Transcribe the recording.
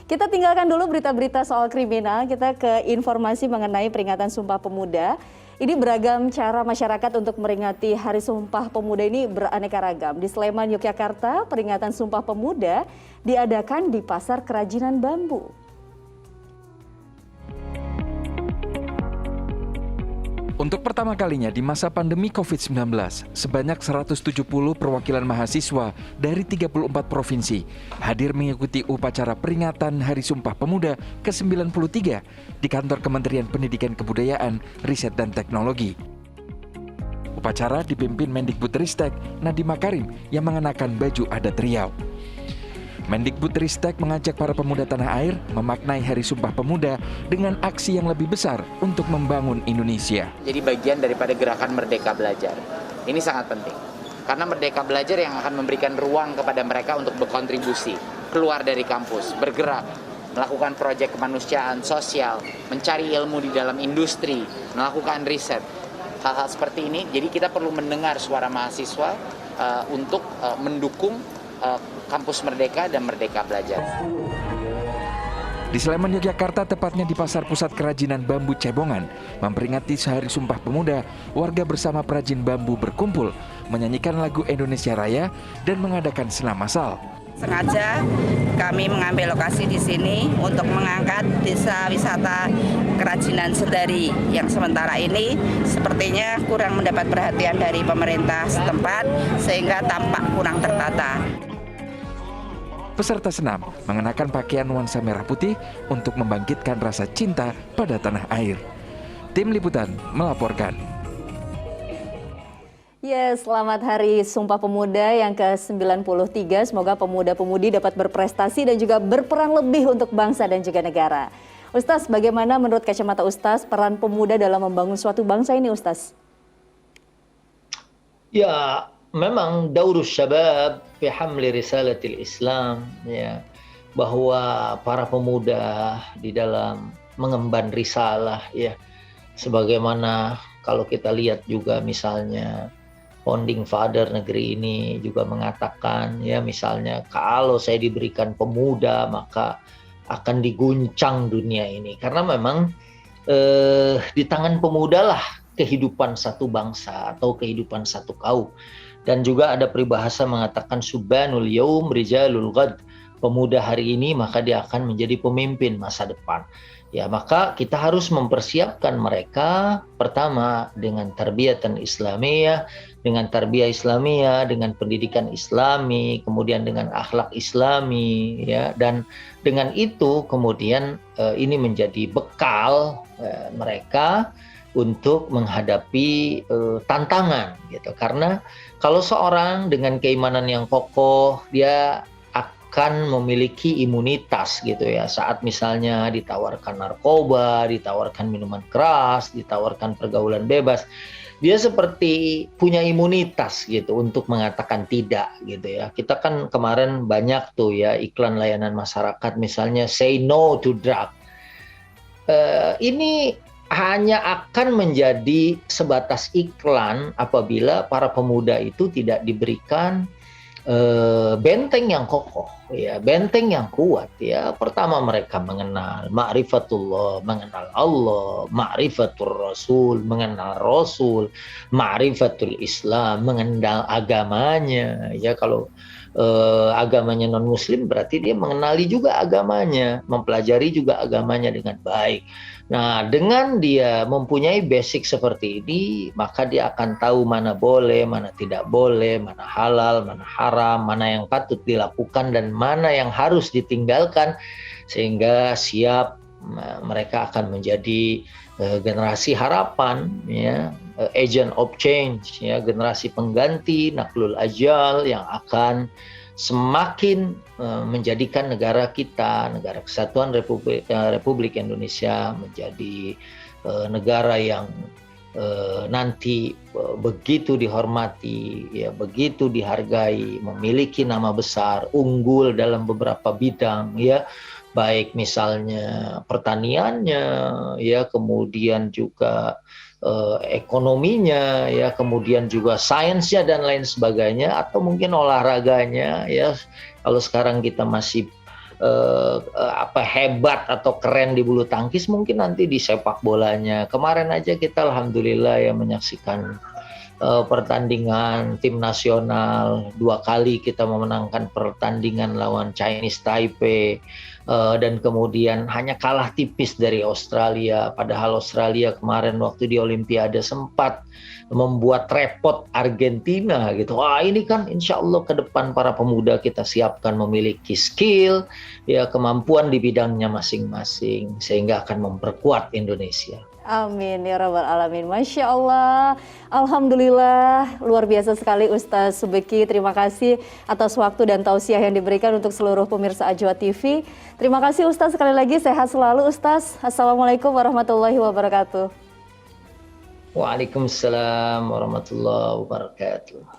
Kita tinggalkan dulu berita-berita soal kriminal, kita ke informasi mengenai peringatan Sumpah Pemuda. Ini beragam cara masyarakat untuk meringati Hari Sumpah Pemuda ini beraneka ragam. Di Sleman, Yogyakarta, peringatan Sumpah Pemuda diadakan di Pasar Kerajinan Bambu. Untuk pertama kalinya di masa pandemi COVID-19, sebanyak 170 perwakilan mahasiswa dari 34 provinsi hadir mengikuti upacara peringatan Hari Sumpah Pemuda ke-93 di kantor Kementerian Pendidikan Kebudayaan, Riset dan Teknologi. Upacara dipimpin Mendikbudristek Nadiem Makarim yang mengenakan baju adat Riau. Mendikbudristek mengajak para pemuda tanah air memaknai Hari Sumpah Pemuda dengan aksi yang lebih besar untuk membangun Indonesia. Jadi bagian daripada gerakan Merdeka Belajar. Ini sangat penting. Karena Merdeka Belajar yang akan memberikan ruang kepada mereka untuk berkontribusi, keluar dari kampus, bergerak, melakukan proyek kemanusiaan, sosial, mencari ilmu di dalam industri, melakukan riset. Hal-hal seperti ini, jadi kita perlu mendengar suara mahasiswa untuk mendukung Kampus Merdeka dan Merdeka Belajar. Di Sleman, Yogyakarta, tepatnya di Pasar Pusat Kerajinan Bambu Cebongan, memperingati Hari Sumpah Pemuda, warga bersama perajin bambu berkumpul, menyanyikan lagu Indonesia Raya dan mengadakan senam massal. Sengaja kami mengambil lokasi di sini untuk mengangkat desa wisata kerajinan Sedari yang sementara ini sepertinya kurang mendapat perhatian dari pemerintah setempat sehingga tampak kurang tertata. Peserta senam mengenakan pakaian nuansa merah putih untuk membangkitkan rasa cinta pada tanah air. Tim Liputan melaporkan. Ya, selamat Hari Sumpah Pemuda yang ke-93. Semoga pemuda-pemudi dapat berprestasi dan juga berperan lebih untuk bangsa dan juga negara. Ustaz, bagaimana menurut kacamata Ustaz peran pemuda dalam membangun suatu bangsa ini, Ustaz? Ya, memang daurus syabab fi hamli risalatil Islam, ya, bahwa para pemuda di dalam mengemban risalah, ya, sebagaimana kalau kita lihat juga misalnya founding father negeri ini juga mengatakan, ya, misalnya kalau saya diberikan pemuda maka akan diguncang dunia ini, karena memang di tangan pemuda lah kehidupan satu bangsa atau kehidupan satu kaum. Dan juga ada peribahasa mengatakan subbanul yaum rijalul ghad, pemuda hari ini maka dia akan menjadi pemimpin masa depan. Ya, maka kita harus mempersiapkan mereka pertama dengan tarbiyatan islamiyah, dengan tarbiyah islamiyah, dengan pendidikan islami, kemudian dengan akhlak islami, ya, dan dengan itu kemudian ini menjadi bekal mereka untuk menghadapi tantangan, gitu. Karena kalau seorang dengan keimanan yang kokoh, dia akan memiliki imunitas, gitu ya, saat misalnya ditawarkan narkoba, ditawarkan minuman keras, ditawarkan pergaulan bebas, dia seperti punya imunitas gitu untuk mengatakan tidak, gitu ya. Kita kan kemarin banyak tuh ya iklan layanan masyarakat misalnya say no to drug. Ini hanya akan menjadi sebatas iklan apabila para pemuda itu tidak diberikan benteng yang kokoh, ya, benteng yang kuat, ya. Pertama mereka mengenal ma'rifatullah, mengenal Allah, ma'rifatul Rasul, mengenal Rasul, ma'rifatul Islam, mengenal agamanya, ya. Kalau agamanya non muslim berarti dia mengenali juga agamanya, mempelajari juga agamanya dengan baik. Nah, dengan dia mempunyai basic seperti ini, maka dia akan tahu mana boleh, mana tidak boleh, mana halal, mana haram, mana yang patut dilakukan dan mana yang harus ditinggalkan, sehingga siap mereka akan menjadi generasi harapan, ya, agent of change, ya, generasi pengganti naklul ajal yang akan semakin menjadikan negara kita, negara kesatuan Republik Indonesia menjadi negara yang nanti begitu dihormati, ya, begitu dihargai, memiliki nama besar, unggul dalam beberapa bidang, ya, baik misalnya pertaniannya, ya, kemudian juga ekonominya, ya, kemudian juga sainsnya dan lain sebagainya, atau mungkin olahraganya, ya. Kalau sekarang kita masih hebat atau keren di bulu tangkis, mungkin nanti di sepak bolanya. Kemarin aja kita alhamdulillah ya menyaksikan pertandingan tim nasional, 2 kali kita memenangkan pertandingan lawan Chinese Taipei, dan kemudian hanya kalah tipis dari Australia, padahal Australia kemarin waktu di Olimpiade sempat membuat repot Argentina gitu. Wah, ini kan insya Allah ke depan para pemuda kita siapkan memiliki skill, ya kemampuan di bidangnya masing-masing, sehingga akan memperkuat Indonesia. Amin ya rabbal alamin. Masya Allah, alhamdulillah, luar biasa sekali Ustaz Subeki. Terima kasih atas waktu dan tausiah yang diberikan untuk seluruh pemirsa Ajwa TV. Terima kasih Ustaz, sekali lagi sehat selalu Ustaz. Assalamualaikum warahmatullahi wabarakatuh. Waalaikumsalam warahmatullahi wabarakatuh.